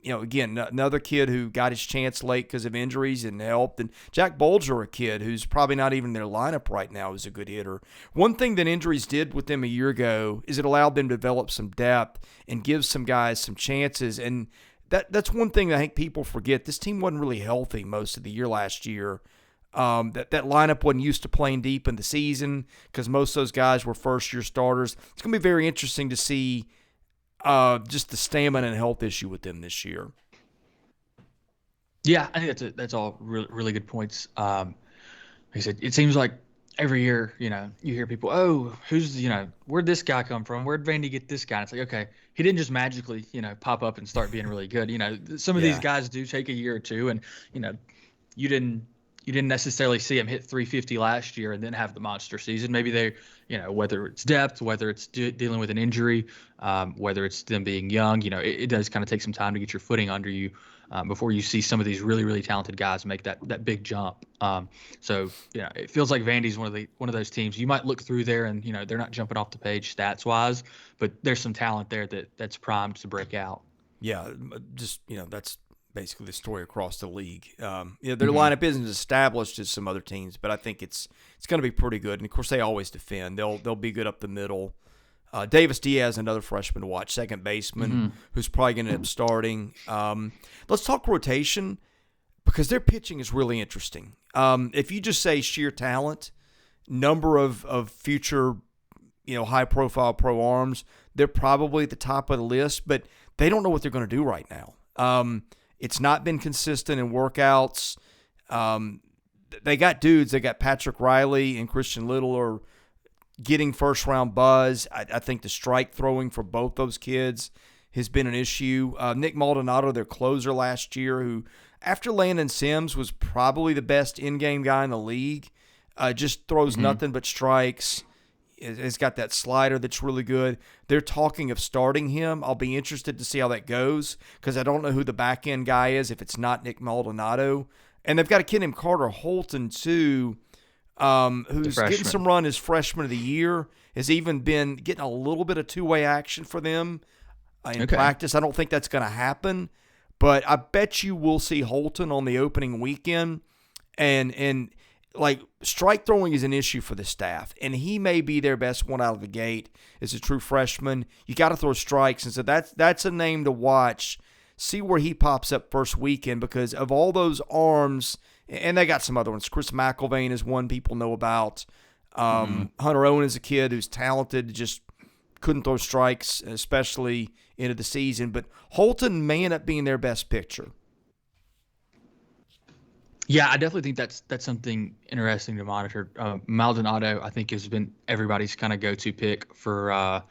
Again, another kid who got his chance late because of injuries and helped. And Jack Bolger, a kid who's probably not even in their lineup right now, is a good hitter. One thing that injuries did with them a year ago is it allowed them to develop some depth and give some guys some chances. And that's one thing that I think people forget. This team wasn't really healthy most of the year last year. That lineup wasn't used to playing deep in the season because most of those guys were first-year starters. It's going to be very interesting to see just the stamina and health issue with them this year. Yeah, I think that's all really, really good points. Like I said, it seems like every year, you hear people, where'd this guy come from? Where'd Vandy get this guy? And it's like, okay, he didn't just magically, pop up and start being really good. Some of these guys do take a year or two, and, you didn't necessarily see him hit 350 last year and then have the monster season. Maybe they, whether it's depth, whether it's dealing with an injury, whether it's them being young, it does kind of take some time to get your footing under you before you see some of these really, really talented guys make that big jump. So it feels like Vandy's one of those teams. You might look through there and, they're not jumping off the page stats wise, but there's some talent there that's primed to break out. Yeah, just, that's basically the story across the league. Their lineup isn't as established as some other teams, but I think it's going to be pretty good. And of course, they always defend. They'll be good up the middle. Davis Diaz, another freshman to watch, second baseman, who's probably going to end up starting. Let's talk rotation because their pitching is really interesting. If you just say sheer talent, number of future, high-profile pro arms, they're probably at the top of the list, but they don't know what they're going to do right now. It's not been consistent in workouts. They got dudes. They got Patrick Riley and Christian Little are getting first-round buzz. I think the strike throwing for both those kids has been an issue. Nick Maldonado, their closer last year, who after Landon Sims was probably the best in-game guy in the league, just throws nothing but strikes. Has got that slider that's really good. They're talking of starting him. I'll be interested to see how that goes because I don't know who the back-end guy is if it's not Nick Maldonado. And they've got a kid named Carter Holton, too, who's getting some run as freshman of the year, has even been getting a little bit of two-way action for them in practice. I don't think that's going to happen, but I bet you we'll see Holton on the opening weekend. And strike throwing is an issue for the staff, and he may be their best one out of the gate as a true freshman. You got to throw strikes, and so that's a name to watch. See where he pops up first weekend because of all those arms, and they got some other ones. Chris McIlvain is one people know about. Hunter Owen is a kid who's talented, just couldn't throw strikes, especially into the season. But Holton may end up being their best pitcher. Yeah, I definitely think that's something interesting to monitor. Maldonado, I think, has been everybody's kind of go-to pick for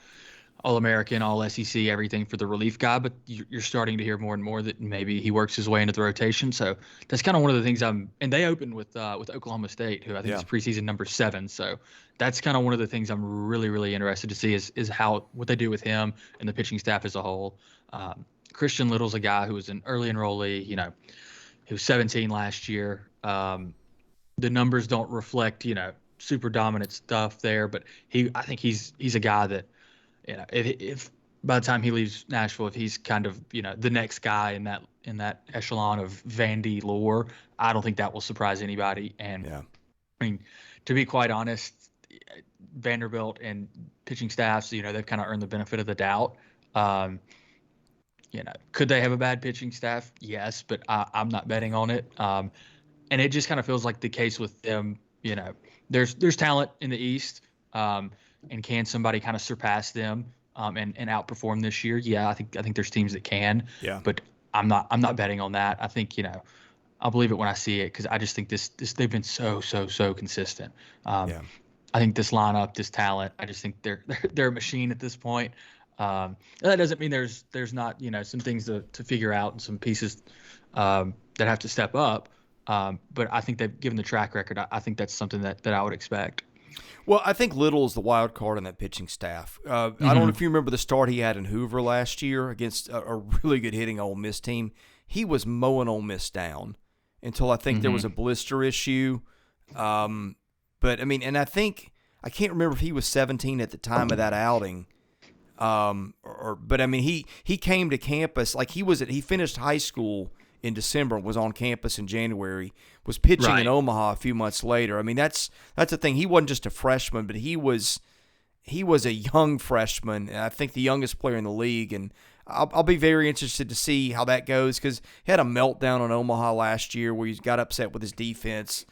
All-American, All-SEC, everything for the relief guy. But you're starting to hear more and more that maybe he works his way into the rotation. So that's kind of one of the things and they opened with Oklahoma State, who I think is preseason number 7. So that's kind of one of the things I'm really, really interested to see is what they do with him and the pitching staff as a whole. Christian Little's a guy who was an early enrollee, he was 17 last year. The numbers don't reflect, super dominant stuff there, but I think he's a guy that, if by the time he leaves Nashville, if he's kind of, the next guy in that echelon of Vandy lore, I don't think that will surprise anybody. And I mean, to be quite honest, Vanderbilt and pitching staffs, they've kind of earned the benefit of the doubt. Could they have a bad pitching staff? Yes, but I'm not betting on it. And it just kind of feels like the case with them. There's talent in the East, and can somebody kind of surpass them and outperform this year? Yeah, I think there's teams that can. Yeah. But I'm not betting on that. I think I'll believe it when I see it because I just think this they've been so consistent. I think this lineup, this talent, I just think they're a machine at this point. That doesn't mean there's not some things to figure out and some pieces that have to step up. But I think they've given the track record. I think that's something that I would expect. Well, I think Little is the wild card in that pitching staff. I don't know if you remember the start he had in Hoover last year against a really good hitting Ole Miss team. He was mowing Ole Miss down until I think there was a blister issue. But I mean, and I can't remember if he was 17 at the time of that outing. But I mean, he came to campus like he finished high school in December, was on campus in January, was pitching in Omaha a few months later. I mean, that's the thing. He wasn't just a freshman, but he was a young freshman, and I think the youngest player in the league. And I'll be very interested to see how that goes because he had a meltdown in Omaha last year where he got upset with his defense.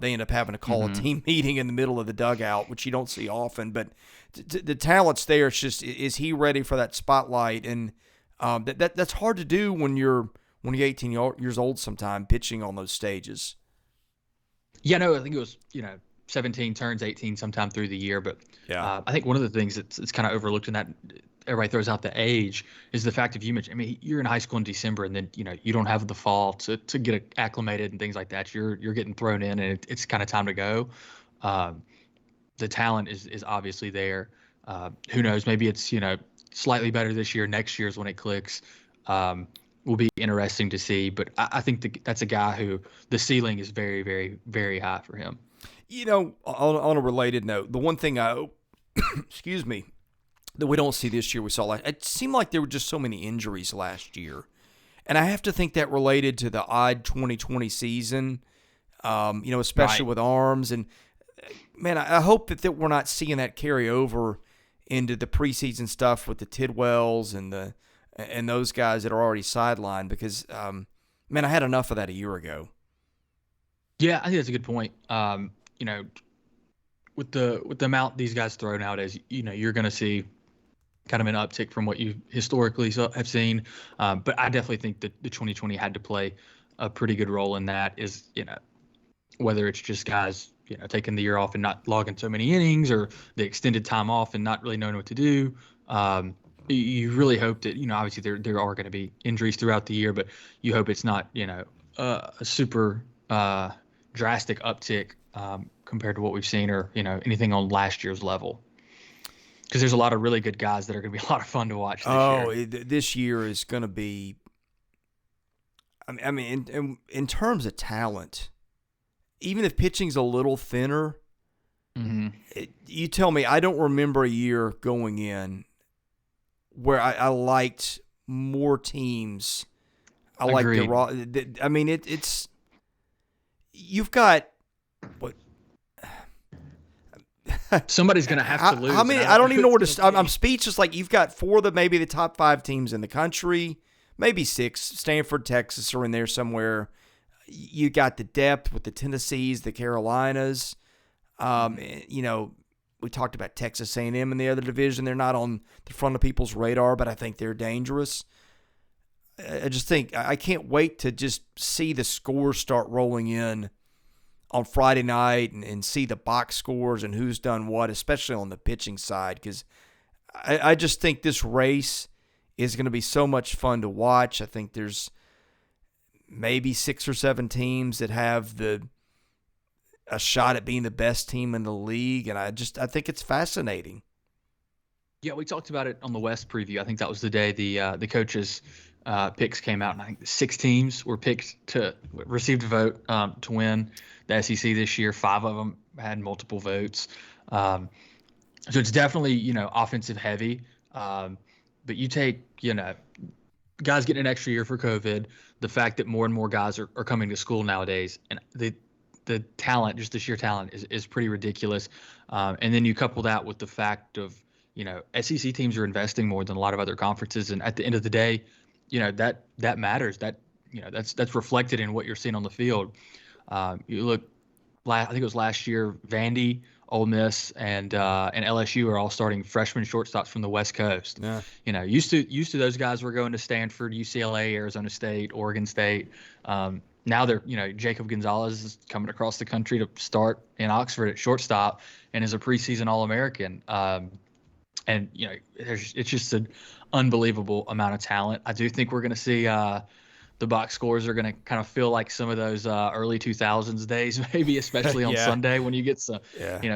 They end up having to call a team meeting in the middle of the dugout, which you don't see often. But the talent's there. It's just, is he ready for that spotlight? And that's hard to do when you're 18 years old sometime pitching on those stages. Yeah, no, I think it was, 17 turns 18 sometime through the year. But I think one of the things that's kind of overlooked in that everybody throws out the age is the fact of you mentioned, I mean, you're in high school in December and then, you don't have the fall to get acclimated and things like that. You're getting thrown in and it's kind of time to go. The talent is obviously there. Who knows? Maybe it's, slightly better this year. Next year is when it clicks. Will be interesting to see. But I think that's a guy who the ceiling is very, very, very high for him. On a related note, the one thing excuse me, that we don't see this year we saw last. It seemed like there were just so many injuries last year. And I have to think that related to the odd 2020 season, especially with arms. And, man, I hope that we're not seeing that carry over into the preseason stuff with the Tidwells and those guys that are already sidelined because, man, I had enough of that a year ago. Yeah, I think that's a good point. With the amount these guys throw nowadays, you're going to see kind of an uptick from what you historically have seen. But I definitely think that the 2020 had to play a pretty good role in that. Is whether it's just guys taking the year off and not logging so many innings, or the extended time off and not really knowing what to do. You really hope that obviously there are going to be injuries throughout the year, but you hope it's not a super drastic uptick compared to what we've seen, or anything on last year's level. Because there's a lot of really good guys that are going to be a lot of fun to watch this year. This year is going to be. I mean, in terms of talent, even if pitching's a little thinner, you tell me, I don't remember a year going in where I liked more teams. I like the raw. I mean, it's you've got what. Somebody's going to have to lose. I mean, I don't even know where to start. I'm speechless. Like, you've got maybe the top 5 teams in the country, maybe 6. Stanford, Texas are in there somewhere. You got the depth with the Tennessees, the Carolinas. We talked about Texas A&M in the other division. They're not on the front of people's radar, but I think they're dangerous. I just think I can't wait to just see the scores start rolling in on Friday night and see the box scores and who's done what, especially on the pitching side, because I just think this race is going to be so much fun to watch. I think there's maybe 6 or 7 teams that have a shot at being the best team in the league, and I think it's fascinating. Yeah, we talked about it on the West preview. I think that was the day the coaches' picks came out, and I think 6 teams were picked to received a vote to win the SEC this year. 5 of them had multiple votes. So it's definitely, offensive heavy. But you take, guys getting an extra year for COVID, the fact that more and more guys are coming to school nowadays, and the talent, just the sheer talent is pretty ridiculous. And then you couple that with the fact of, SEC teams are investing more than a lot of other conferences. And at the end of the day, that matters. That's reflected in what you're seeing on the field. You look, I think it was last year, Vandy, Ole Miss, and LSU are all starting freshman shortstops from the West Coast. Yeah. Used to those guys were going to Stanford, UCLA, Arizona State, Oregon State. Now they're, Jacob Gonzalez is coming across the country to start in Oxford at shortstop and is a preseason All-American. And it's just an unbelievable amount of talent. I do think we're going to see the box scores are going to kind of feel like some of those early 2000s days, maybe, especially on Sunday when you get some,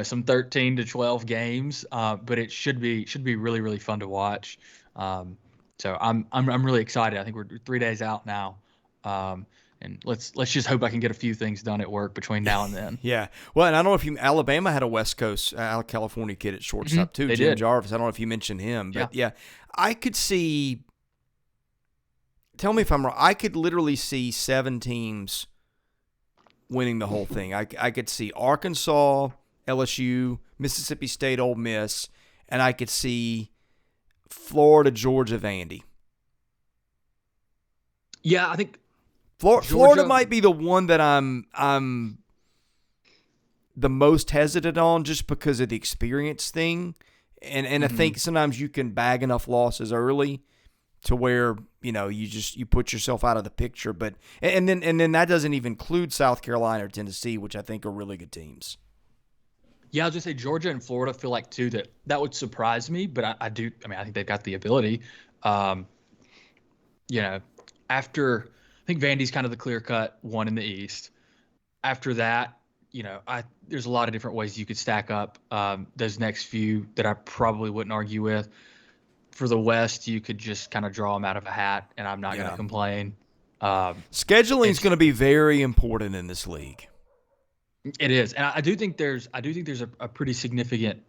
some 13 to 12 games. But it should be really, really fun to watch. So I'm really excited. I think we're 3 days out now. And let's just hope I can get a few things done at work between now and then. Yeah. Well, and I don't know if Alabama had a West Coast, California kid at shortstop too, Jim Jarvis. I don't know if you mentioned him, but I could see. Tell me if I'm wrong. I could literally see 7 teams winning the whole thing. I could see Arkansas, LSU, Mississippi State, Ole Miss, and I could see Florida, Georgia, Vandy. Yeah, I think Florida might be the one that I'm the most hesitant on, just because of the experience thing, and I think sometimes you can bag enough losses early to where you put yourself out of the picture. But and then that doesn't even include South Carolina or Tennessee, which I think are really good teams. Yeah, I was just say Georgia and Florida feel like two that would surprise me, but I think they've got the ability. After I think Vandy's kind of the clear-cut one in the East. After that, there's a lot of different ways you could stack up those next few that I probably wouldn't argue with. For the West, you could just kind of draw them out of a hat, and I'm not going to complain. Scheduling is going to be very important in this league. It is, and I do think there's a pretty significant,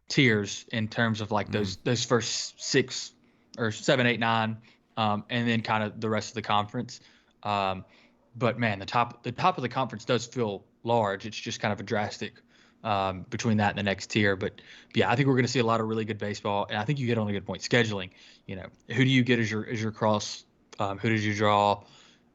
tiers in terms of like those first 6 or 7, 8, 9, and then kind of the rest of the conference. But man, the top of the conference does feel large. It's just kind of a drastic between that and the next tier. But yeah, I think we're going to see a lot of really good baseball, and I think you hit on a good point. Scheduling, who do you get as your cross? Who did you draw?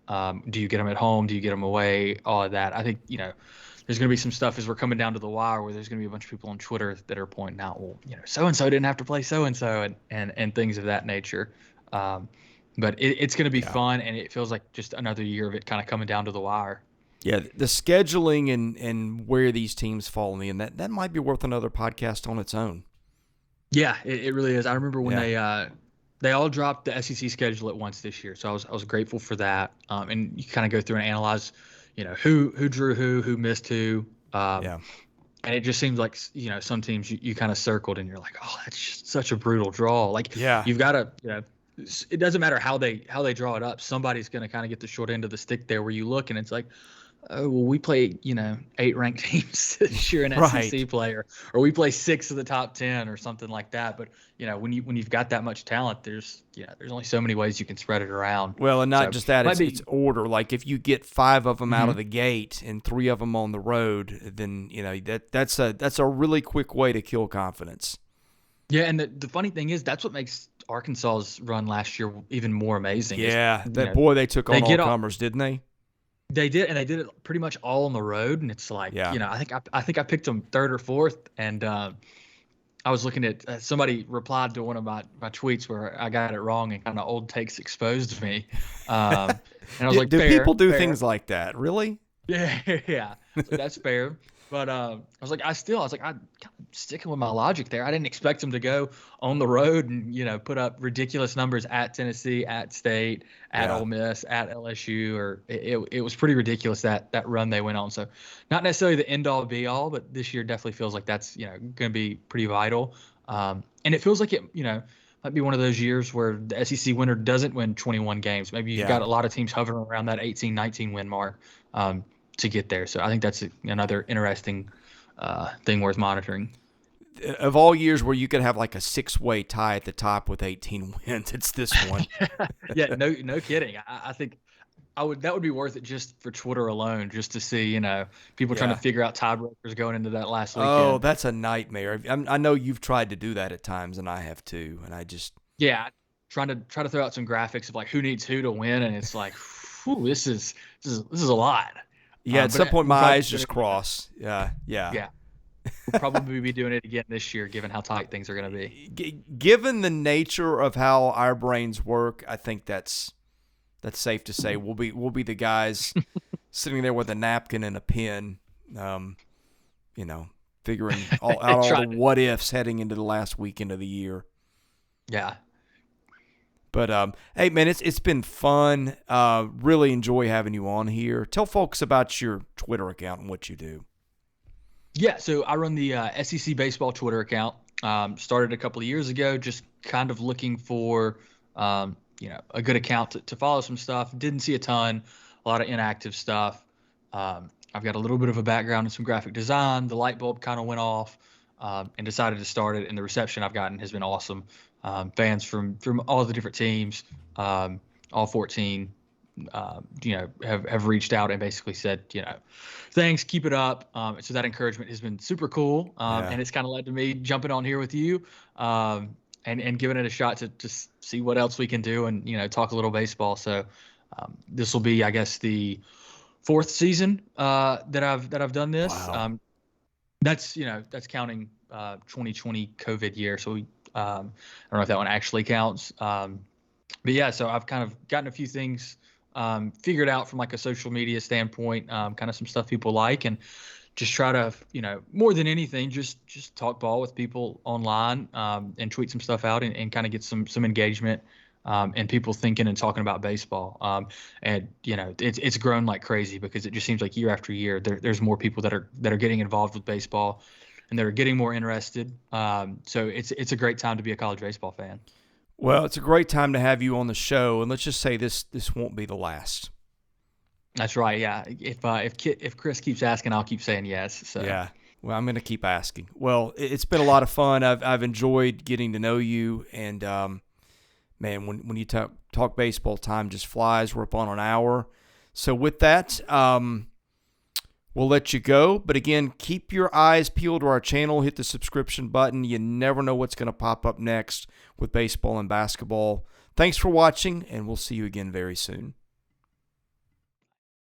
Do you get them at home? Do you get them away? All of that. I think there's going to be some stuff as we're coming down to the wire where there's going to be a bunch of people on Twitter that are pointing out, well, so and so didn't have to play so and so, and things of that nature. But it's going to be fun, and it feels like just another year of it kind of coming down to the wire. Yeah, the scheduling and where these teams fall in the end, that might be worth another podcast on its own. Yeah, it really is. I remember when they all dropped the SEC schedule at once this year, so I was grateful for that. And you kind of go through and analyze, who drew who missed who. And it just seems like some teams you kind of circled and you're like, oh, that's just such a brutal draw. Like you've got to it doesn't matter how they draw it up. Somebody's going to kind of get the short end of the stick there where you look and it's like, oh, well, we play, 8 ranked teams this year in SEC play, or we play 6 of the top 10 or something like that. But, when you've got that much talent, there's only so many ways you can spread it around. Well, and not just that, it's order. Like if you get 5 of them out of the gate and 3 of them on the road, then, that's a really quick way to kill confidence. Yeah, and the funny thing is that's what makes Arkansas's run last year even more amazing. Yeah, they took on all comers, didn't they? They did, and they did it pretty much all on the road. And it's like, I think I picked them 3rd or 4th, and I was looking at somebody replied to one of my tweets where I got it wrong and kind of old takes exposed me. And I was like, do people do things like that? Really? Yeah. So that's fair. But I was like, I'm sticking with my logic there. I didn't expect them to go on the road and, put up ridiculous numbers at Tennessee, at State, at Ole Miss, at LSU, or it was pretty ridiculous that run they went on. So not necessarily the end all be all, but this year definitely feels like that's, going to be pretty vital. And it feels like it, might be one of those years where the SEC winner doesn't win 21 games. Maybe you've got a lot of teams hovering around that 18, 19 win mark. To get there. So I think that's another interesting thing worth monitoring. Of all years where you could have like a 6-way tie at the top with 18 wins, it's this one. Yeah, no kidding. I think that would be worth it just for Twitter alone, just to see, people trying to figure out tiebreakers going into that last weekend. Oh, that's a nightmare. I know you've tried to do that at times, and I have too. And I just trying to throw out some graphics of like who needs who to win, and it's like, whew, this is a lot. Yeah, at some point my eyes just cross. Yeah. We'll probably be doing it again this year, given how tight things are going to be. Given the nature of how our brains work, I think that's safe to say. We'll be the guys sitting there with a napkin and a pen, figuring out all the what ifs heading into the last weekend of the year. Yeah. But, hey, man, it's been fun. Really enjoy having you on here. Tell folks about your Twitter account and what you do. Yeah, so I run the SEC Baseball Twitter account. Started a couple of years ago, just kind of looking for, a good account to follow some stuff. Didn't see a ton, a lot of inactive stuff. I've got a little bit of a background in some graphic design. The light bulb kind of went off and decided to start it, and the reception I've gotten has been awesome. Fans from all the different teams, all 14, have reached out and basically said, thanks, keep it up. So that encouragement has been super cool. And it's kind of led to me jumping on here with you and giving it a shot to see what else we can do and, talk a little baseball. So this will be, I guess, the 4th season that I've done this. Wow. That's counting 2020 COVID year. So I don't know if that one actually counts. But yeah, so I've kind of gotten a few things figured out from like a social media standpoint, kind of some stuff people like, and just try to, more than anything, just talk ball with people online and tweet some stuff out and kind of get some engagement and people thinking and talking about baseball. And, it's grown like crazy because it just seems like year after year there's more people that are getting involved with baseball and that are getting more interested. So it's a great time to be a college baseball fan. Well, it's a great time to have you on the show, and let's just say this won't be the last. That's right. Yeah. If Chris keeps asking, I'll keep saying yes. So. Yeah. Well, I'm going to keep asking. Well, it's been a lot of fun. I've enjoyed getting to know you, and man, when you talk baseball, time just flies. We're up on an hour. So with that, We'll let you go, but again, keep your eyes peeled to our channel. Hit the subscription button. You never know what's going to pop up next with baseball and basketball. Thanks for watching, and we'll see you again very soon.